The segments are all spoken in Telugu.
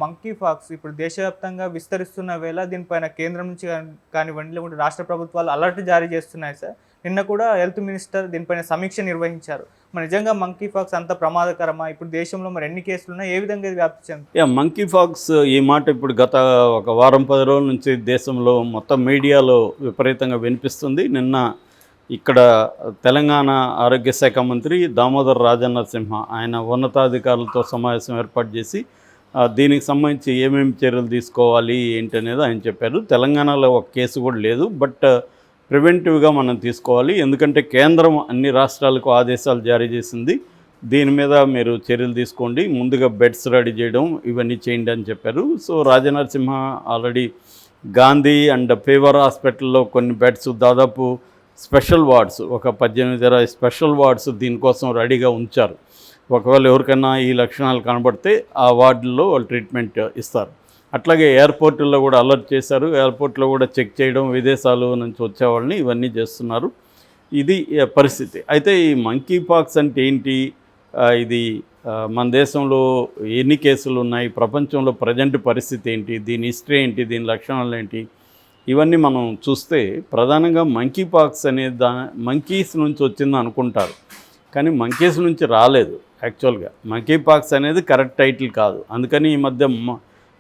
మంకీ పాక్స్ ఇప్పుడు దేశవ్యాప్తంగా విస్తరిస్తున్న వేళ దీనిపైన కేంద్రం నుంచి కానివ్వండి, లేకుంటే రాష్ట్ర ప్రభుత్వాలు అలర్ట్ జారీ చేస్తున్నాయి సార్. నిన్న కూడా హెల్త్ మినిస్టర్ దీనిపైన సమీక్ష నిర్వహించారు. మరి నిజంగా మంకీ పాక్స్ అంత ప్రమాదకరమా? ఇప్పుడు దేశంలో మరి ఎన్ని కేసులు ఉన్నాయి? ఏ విధంగా ఇది వ్యాప్తి చెందుతుంది? మంకీ పాక్స్ ఈ మాట ఇప్పుడు గత ఒక వారం 10 రోజుల నుంచి దేశంలో మొత్తం మీడియాలో విపరీతంగా వినిపిస్తుంది. నిన్న ఇక్కడ తెలంగాణ ఆరోగ్య శాఖ మంత్రి దామోదర్ రాజనరసింహ ఆయన ఉన్నతాధికారులతో సమావేశం ఏర్పాటు చేసి దీనికి సంబంధించి ఏమేమి చర్యలు తీసుకోవాలి ఏంటి అనేది ఆయన చెప్పారు. తెలంగాణలో ఒక కేసు కూడా లేదు, బట్ ప్రివెంటివ్గా మనం తీసుకోవాలి. ఎందుకంటే కేంద్రం అన్ని రాష్ట్రాలకు ఆదేశాలు జారీ చేసింది. దీని మీద మీరు చర్యలు తీసుకోండి, ముందుగా బెడ్స్ రెడీ చేయడం ఇవన్నీ చేయండి అని చెప్పారు. So Rajanarasimha already Gandhi and fever హాస్పిటల్లో కొన్ని బెడ్స్, దాదాపు స్పెషల్ వార్డ్స్ ఒక 18-20 స్పెషల్ వార్డ్స్ దీనికోసం రెడీగా ఉంచారు. ఒకవేళ ఎవరికైనా ఈ లక్షణాలు కనబడితే ఆ వార్డుల్లో వాళ్ళు ట్రీట్మెంట్ ఇస్తారు. అట్లాగే ఎయిర్పోర్టుల్లో కూడా అలర్ట్ చేశారు. ఎయిర్పోర్ట్లో కూడా చెక్ చేయడం, విదేశాల నుంచి వచ్చేవాళ్ళని ఇవన్నీ చేస్తున్నారు. ఇది పరిస్థితి. అయితే ఈ మంకీ పాక్స్ అంటే ఏంటి, ఇది మన దేశంలో ఎన్ని కేసులు ఉన్నాయి, ప్రపంచంలో ప్రజెంట్ పరిస్థితి ఏంటి, దీని హిస్టరీ ఏంటి, దీని లక్షణాలు ఏంటి, ఇవన్నీ మనం చూస్తే ప్రధానంగా మంకీ పాక్స్ అనేది మంకీస్ నుంచి వచ్చింది అనుకుంటారు, కానీ మంకీస్ నుంచి రాలేదు. యాక్చువల్గా మంకీ పాక్స్ అనేది కరెక్ట్ టైటిల్ కాదు. అందుకని ఈ మధ్య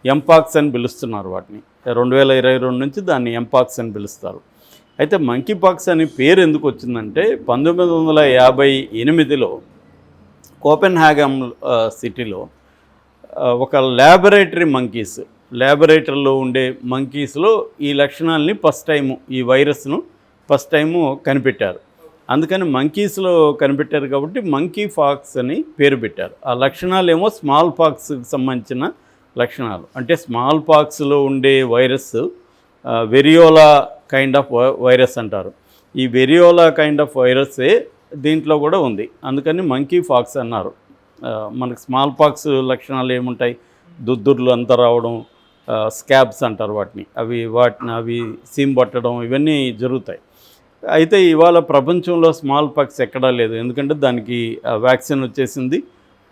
ఎంపాక్స్ అని పిలుస్తున్నారు వాటిని. 2022 నుంచి దాన్ని ఎంపాక్స్ అని పిలుస్తారు. అయితే మంకీ పాక్స్ అనే పేరు ఎందుకు వచ్చిందంటే 1958లో కోపెన్హాగన్ సిటీలో ఒక ల్యాబొరేటరీలో ఉండే మంకీస్లో ఈ లక్షణాలని ఈ వైరస్ను ఫస్ట్ టైము కనిపెట్టారు. అందుకని మంకీస్లో కనిపెట్టారు కాబట్టి మంకీ పాక్స్ అని పేరు పెట్టారు. ఆ లక్షణాలు ఏమో స్మాల్ పాక్స్కి సంబంధించిన లక్షణాలు. అంటే స్మాల్ పాక్స్లో ఉండే వైరస్ వెరియోలా కైండ్ ఆఫ్ వైరస్ అంటారు. ఈ వెరియోలా కైండ్ ఆఫ్ వైరస్సే దీంట్లో కూడా ఉంది. అందుకని మంకీ పాక్స్ అన్నారు. మనకు స్మాల్ పాక్స్ లక్షణాలు ఏముంటాయి, దుద్దుర్లు అంతా రావడం, స్కాబ్స్ అంటారు వాటిని, అవి సీమ్ పట్టడం, ఇవన్నీ జరుగుతాయి. అయితే ఇవాళ ప్రపంచంలో స్మాల్ పాక్స్ ఎక్కడా లేదు. ఎందుకంటే దానికి వ్యాక్సిన్ వచ్చేసింది,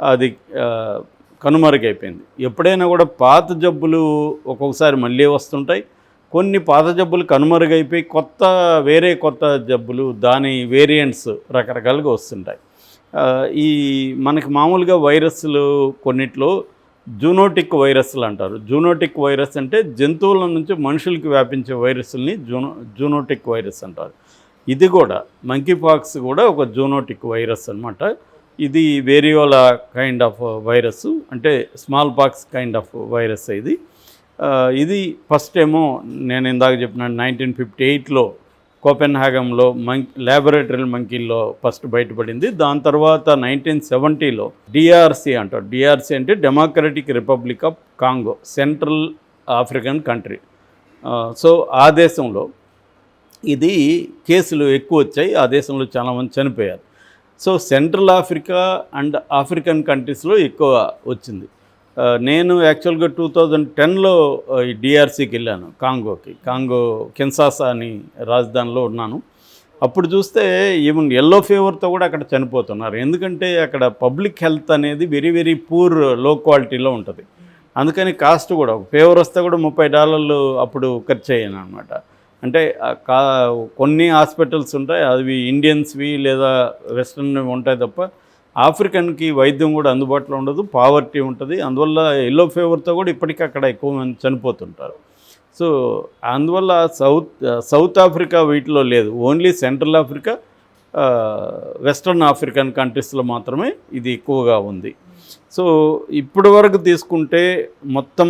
అది కనుమరుగైపోయింది. ఎప్పుడైనా కూడా పాత జబ్బులు ఒక్కొక్కసారి మళ్ళీ వస్తుంటాయి. కొన్ని పాత జబ్బులు కనుమరుగైపోయి వేరే కొత్త జబ్బులు, దాని వేరియంట్స్ రకరకాలుగా వస్తుంటాయి. ఈ మనకి మామూలుగా వైరస్లు కొన్నిట్లో జూనోటిక్ వైరస్లు అంటారు. జూనోటిక్ వైరస్ అంటే జంతువుల నుంచి మనుషులకి వ్యాపించే వైరస్ని జూనోటిక్ వైరస్ అంటారు. ఇది కూడా మంకీ పాక్స్ కూడా ఒక జూనోటిక్ వైరస్ అన్నమాట. ఇది వేరియోలా కైండ్ ఆఫ్ వైరస్, అంటే small pox kind of virus. ఇది ఫస్ట్ ఏమో నేను ఇందాక చెప్పిన 1958లో కోపెన్హాగన్లో ల్యాబొరేటరీ మంకీల్లో ఫస్ట్ బయటపడింది. దాని తర్వాత 1970లో డిఆర్సి అంటారు. డిఆర్సి అంటే democratic republic of Congo, central African country. So ఆ దేశంలో ఇది కేసులు ఎక్కువ వచ్చాయి. ఆ దేశంలో చాలామంది చనిపోయారు. So central Africa and African కంట్రీస్లో ఎక్కువ వచ్చింది. నేను యాక్చువల్గా 2010లో ఈ డిఆర్సీకి వెళ్ళాను, కాంగో కిన్షాసా అని రాజధానిలో ఉన్నాను. అప్పుడు చూస్తే ఈవెన్ ఎల్లో ఫీవర్తో కూడా అక్కడ చనిపోతున్నారు. ఎందుకంటే అక్కడ పబ్లిక్ హెల్త్ అనేది వెరీ వెరీ పూర్, లో క్వాలిటీలో ఉంటుంది. అందుకని కాస్ట్ కూడా ఫీవర్ వస్తే కూడా $30 అప్పుడు ఖర్చు అయ్యాను అనమాట. అంటే కొన్ని హాస్పిటల్స్ ఉంటాయి, అవి ఇండియన్స్వి లేదా వెస్ట్రన్వి ఉంటాయి తప్ప ఆఫ్రికన్కి వైద్యం కూడా అందుబాటులో ఉండదు, పావర్టీ ఉంటుంది. అందువల్ల ఎల్లో ఫీవర్తో కూడా ఇప్పటికీ అక్కడ ఎక్కువ మంది చనిపోతుంటారు. సో అందువల్ల సౌత్ ఆఫ్రికా వీటిలో లేదు, only central Africa, western African కంట్రీస్లో మాత్రమే ఇది ఎక్కువగా ఉంది. సో ఇప్పటి వరకు తీసుకుంటే మొత్తం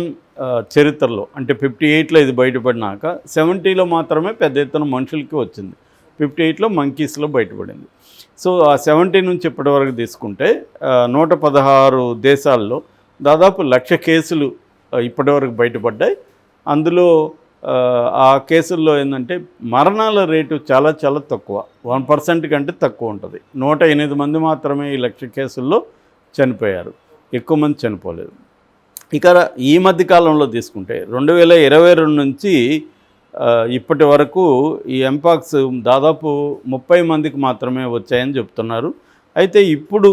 చరిత్రలో అంటే 58లో ఇది బయటపడినాక 70లో మాత్రమే పెద్ద ఎత్తున మనుషులకి వచ్చింది, 58లో మంకీస్లో బయటపడింది. సో ఆ 70 నుంచి ఇప్పటి వరకు తీసుకుంటే 116 దేశాల్లో దాదాపు 1,00,000 కేసులు ఇప్పటివరకు బయటపడ్డాయి. అందులో ఆ కేసుల్లో ఏంటంటే మరణాల రేటు చాలా చాలా తక్కువ, 1% కంటే తక్కువ ఉంటుంది. 108 మంది మాత్రమే ఈ 1,00,000 కేసుల్లో చనిపోయారు, ఎక్కువ మంది చనిపోలేదు. ఇక ఈ మధ్య కాలంలో తీసుకుంటే 2022 నుంచి ఇప్పటి వరకు ఈ ఎంపాక్స్ దాదాపు 30 మందికి మాత్రమే వచ్చాయని చెప్తున్నారు. అయితే ఇప్పుడు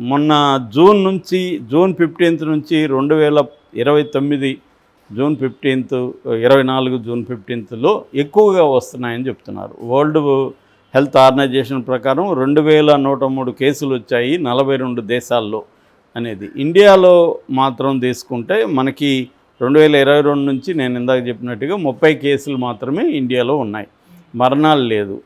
మొన్న జూన్ 15 నుంచి 2029 జూన్ 15, 24 జూన్ 15లో ఎక్కువగా వస్తున్నాయని చెప్తున్నారు. వరల్డ్ హెల్త్ ఆర్గనైజేషన్ ప్రకారం 2103 కేసులు వచ్చాయి 42 దేశాల్లో అనేది. ఇండియాలో మాత్రం తీసుకుంటే మనకి 2022 నుంచి నేను ఇందాక చెప్పినట్టుగా 30 కేసులు మాత్రమే ఇండియాలో ఉన్నాయి, మరణాలు లేదు.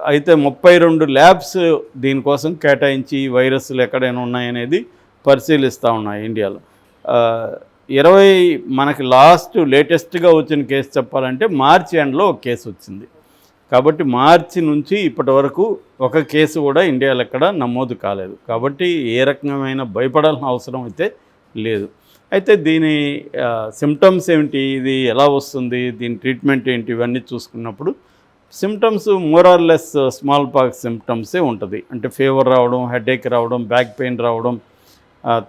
అయితే 32 ల్యాబ్స్ దీనికోసం కేటాయించి వైరస్లు ఎక్కడైనా ఉన్నాయనేది పరిశీలిస్తూ ఉన్నాయి ఇండియాలో. 20 మనకి లేటెస్ట్గా వచ్చిన కేసు చెప్పాలంటే మార్చి ఎండ్లో ఒక కేసు వచ్చింది. కాబట్టి మార్చి నుంచి ఇప్పటి వరకు ఒక కేసు కూడా ఇండియాలో ఎక్కడ నమోదు కాలేదు. కాబట్టి ఏ రకమైన భయపడాల్సిన అవసరం అయితే లేదు. అయితే దీని సిమ్టమ్స్ ఏమిటి, ఇది ఎలా వస్తుంది, దీని ట్రీట్మెంట్ ఏంటి, ఇవన్నీ చూసుకున్నప్పుడు symptoms more or less smallpox సిమ్టమ్సే ఉంటుంది. అంటే ఫీవర్ రావడం, హెడేక్ రావడం, బ్యాక్ పెయిన్ రావడం,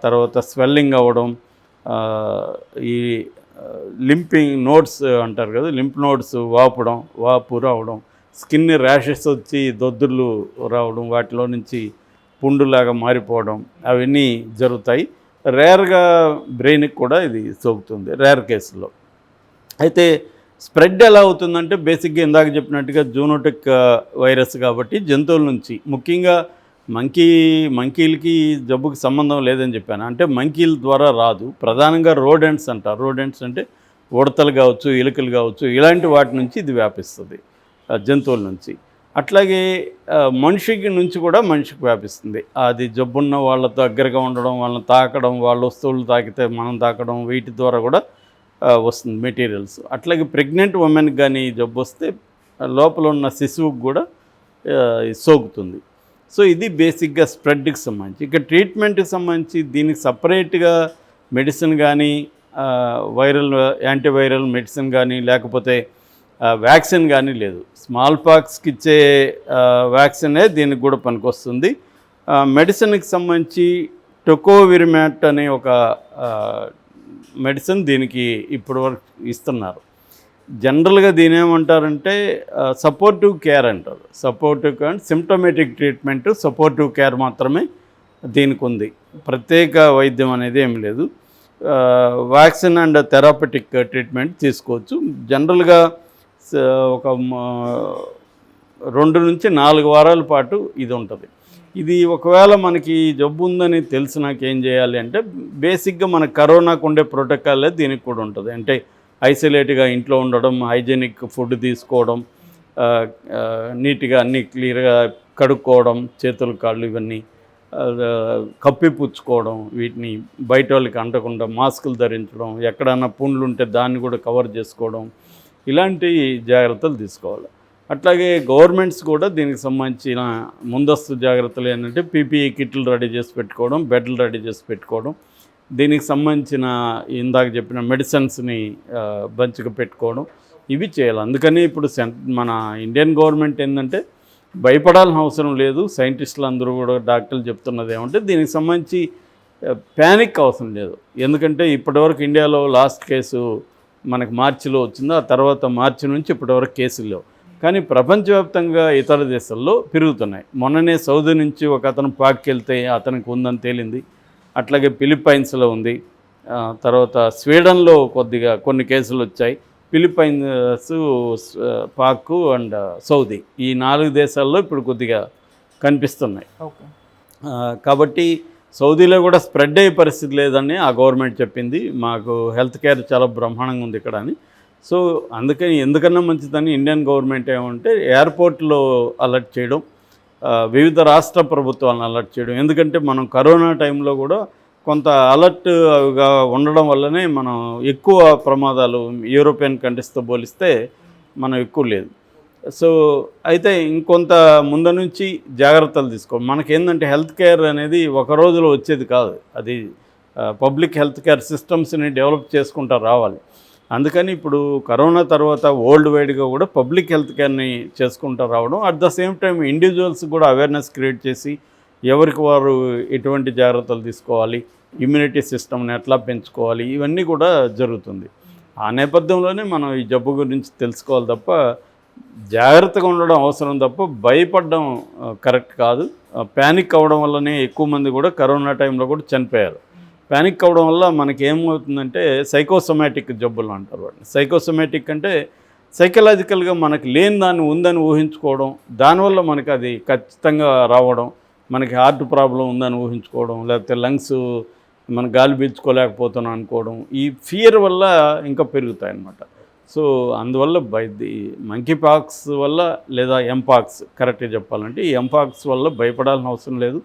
తర్వాత స్వెల్లింగ్ అవ్వడం, ఈ లింపింగ్ నోడ్స్ అంటారు కదా, లింప్ నోడ్స్ వాపు రావడం, స్కిన్ ర్యాషెస్ వచ్చి దొద్దుర్లు రావడం, వాటిలో నుంచి పుండులాగా మారిపోవడం, అవన్నీ జరుగుతాయి. రేర్గా బ్రెయిన్కి కూడా ఇది సోకుతుంది రేర్ కేసులో. అయితే స్ప్రెడ్ ఎలా అవుతుందంటే బేసిక్గా ఇందాక చెప్పినట్టుగా జూనోటిక్ వైరస్ కాబట్టి జంతువుల నుంచి, ముఖ్యంగా మంకీలకి జబ్బుకి సంబంధం లేదని చెప్పాను. అంటే మంకీల ద్వారా రాదు, ప్రధానంగా రోడెంట్స్ అంటారు. రోడెంట్స్ అంటే ఉడతలు కావచ్చు, ఎలుకలు కావచ్చు, ఇలాంటి వాటి నుంచి ఇది వ్యాపిస్తుంది, జంతువుల నుంచి. అట్లాగే మనిషికి నుంచి కూడా మనిషికి వ్యాపిస్తుంది. అది జబ్బున్న వాళ్ళ దగ్గరగా ఉండడం, వాళ్ళని తాకడం, వాళ్ళ వస్తువులు తాకితే మనం తాకడం, వీటి ద్వారా కూడా వస్తుంది మెటీరియల్స్. అట్లాగే ప్రెగ్నెంట్ ఉమెన్కి కానీ జబ్బు వస్తే లోపల ఉన్న శిశువుకి కూడా సోకుతుంది. సో ఇది బేసిక్గా స్ప్రెడ్కి సంబంధించి. ఇక ట్రీట్మెంట్కి సంబంధించి దీనికి సపరేట్గా మెడిసిన్ కానీ యాంటీవైరల్ మెడిసిన్ కానీ లేకపోతే వ్యాక్సిన్ కానీ లేదు. స్మాల్ పాక్స్కి ఇచ్చే వ్యాక్సినే దీనికి కూడా పనికొస్తుంది. మెడిసిన్కి సంబంధించి టొకోవిరిమాట్ అనే ఒక మెడిసిన్ దీనికి ఇప్పుడు వరకు ఇస్తున్నారు. జనరల్గా దీని ఏమంటారంటే సపోర్టివ్ కేర్ అంటారు. Supportive care, symptomatic treatment, supportive care మాత్రమే దీనికి ఉంది. ప్రత్యేక వైద్యం అనేది ఏమి లేదు. వ్యాక్సిన్ అండ్ థెరపటిక్ ట్రీట్మెంట్ తీసుకోవచ్చు. జనరల్గా ఒక 2 నుంచి 4 వారాల పాటు ఇది ఉంటుంది. ఇది ఒకవేళ మనకి జబ్బు ఉందని తెలిసినాక ఏం చేయాలి అంటే బేసిక్గా మన కరోనాకు ఉండే ప్రోటోకాల్లే దీనికి కూడా ఉంటుంది. అంటే ఐసోలేట్గా ఇంట్లో ఉండడం, హైజీనిక్ ఫుడ్ తీసుకోవడం, నీట్గా అన్నీ క్లియర్గా కడుక్కోవడం, చేతులు కాళ్ళు ఇవన్నీ కప్పిపుచ్చుకోవడం, వీటిని బయట వాళ్ళకి అంటకుండా మాస్కులు ధరించడం, ఎక్కడన్నా పుండ్లు ఉంటే దాన్ని కూడా కవర్ చేసుకోవడం, ఇలాంటి జాగ్రత్తలు తీసుకోవాలి. అట్లాగే గవర్నమెంట్స్ కూడా దీనికి సంబంధించిన ముందస్తు జాగ్రత్తలు ఏంటంటే పీపీఈ కిట్లు రెడీ చేసి పెట్టుకోవడం, బెడ్లు రెడీ చేసి పెట్టుకోవడం, దీనికి సంబంధించిన ఇందాక చెప్పిన మెడిసిన్స్ని బంచ్గా పెట్టుకోవడం, ఇవి చేయాలి. అందుకని ఇప్పుడు మన ఇండియన్ గవర్నమెంట్ ఏంటంటే భయపడాల్సిన అవసరం లేదు. సైంటిస్టులు అందరూ కూడా డాక్టర్లు చెప్తున్నది ఏమంటే దీనికి సంబంధించి ప్యానిక్ అవసరం లేదు. ఎందుకంటే ఇప్పటివరకు ఇండియాలో లాస్ట్ కేసు మనకు మార్చిలో వచ్చింది, ఆ తర్వాత మార్చి నుంచి ఇప్పటివరకు కేసులు లేవు. కానీ ప్రపంచవ్యాప్తంగా ఇతర దేశాల్లో పెరుగుతున్నాయి. మొన్ననే సౌదీ నుంచి ఒక అతను పాక్కి వెళ్తే అతనికి ఉందని తేలింది. అట్లాగే ఫిలిప్పైన్స్లో ఉంది, తర్వాత స్వీడన్లో కొన్ని కేసులు వచ్చాయి. ఫిలిప్పైన్స్, పాక్ అండ్ సౌదీ, ఈ 4 దేశాల్లో ఇప్పుడు కొద్దిగా కనిపిస్తున్నాయి. కాబట్టి సౌదీలో కూడా స్ప్రెడ్ అయ్యే పరిస్థితి లేదని ఆ గవర్నమెంట్ చెప్పింది. మాకు హెల్త్ కేర్ చాలా బ్రహ్మాండంగా ఉంది ఇక్కడ అని. సో అందుకని ఎందుకన్నా మంచిదని ఇండియన్ గవర్నమెంట్ ఏమంటే ఎయిర్పోర్ట్లో అలర్ట్ చేయడం, వివిధ రాష్ట్ర ప్రభుత్వాలను అలర్ట్ చేయడం. ఎందుకంటే మనం కరోనా టైంలో కూడా కొంత అలర్ట్గా ఉండడం వల్లనే మనం ఎక్కువ ప్రమాదాలు యూరోపియన్ కంట్రీస్తో పోలిస్తే మనం ఎక్కువ లేదు. సో అయితే ఇంకొంత ముందు నుంచి జాగ్రత్తలు తీసుకోవాలి. మనకేంటంటే హెల్త్ కేర్ అనేది ఒక రోజులో వచ్చేది కాదు, అది పబ్లిక్ హెల్త్ కేర్ సిస్టమ్స్ని డెవలప్ చేసుకుంటూ రావాలి. అందుకని ఇప్పుడు కరోనా తర్వాత వరల్డ్ వైడ్గా కూడా పబ్లిక్ హెల్త్ కేర్ని చేసుకుంటూ రావడం, at the same time individuals కూడా అవేర్నెస్ క్రియేట్ చేసి ఎవరికి వారు ఎటువంటి జాగ్రత్తలు తీసుకోవాలి, ఇమ్యూనిటీ సిస్టమ్ని ఎట్లా పెంచుకోవాలి, ఇవన్నీ కూడా జరుగుతుంది. ఆ నేపథ్యంలోనే మనం ఈ జబ్బు గురించి తెలుసుకోవాలి తప్ప జాగ్రత్తగా ఉండడం అవసరం తప్ప భయపడడం కరెక్ట్ కాదు. ప్యానిక్ అవ్వడం వల్లనే ఎక్కువ మంది కూడా కరోనా టైంలో కూడా చనిపోయారు. ప్యానిక్ అవ్వడం వల్ల మనకి ఏమవుతుందంటే సైకోసొమాటిక్ జబ్బులు అంటారు వాటిని. సైకోసొమాటిక్ అంటే సైకలాజికల్గా మనకి లేని దాన్ని ఉందని ఊహించుకోవడం, దానివల్ల మనకి అది ఖచ్చితంగా రావడం, మనకి హార్ట్ ప్రాబ్లం ఉందని ఊహించుకోవడం, లేకపోతే లంగ్స్ మన గాలి పీల్చుకోలేకపోతున్నాం అనుకోవడం, ఈ ఫియర్ వల్ల ఇంకా పెరుగుతాయి అన్నమాట. సో అందువల్ల మంకీ పాక్స్ వల్ల లేదా ఎంపాక్స్ కరెక్ట్గా చెప్పాలంటే ఈ ఎంపాక్స్ వల్ల భయపడాల్సిన అవసరం లేదు.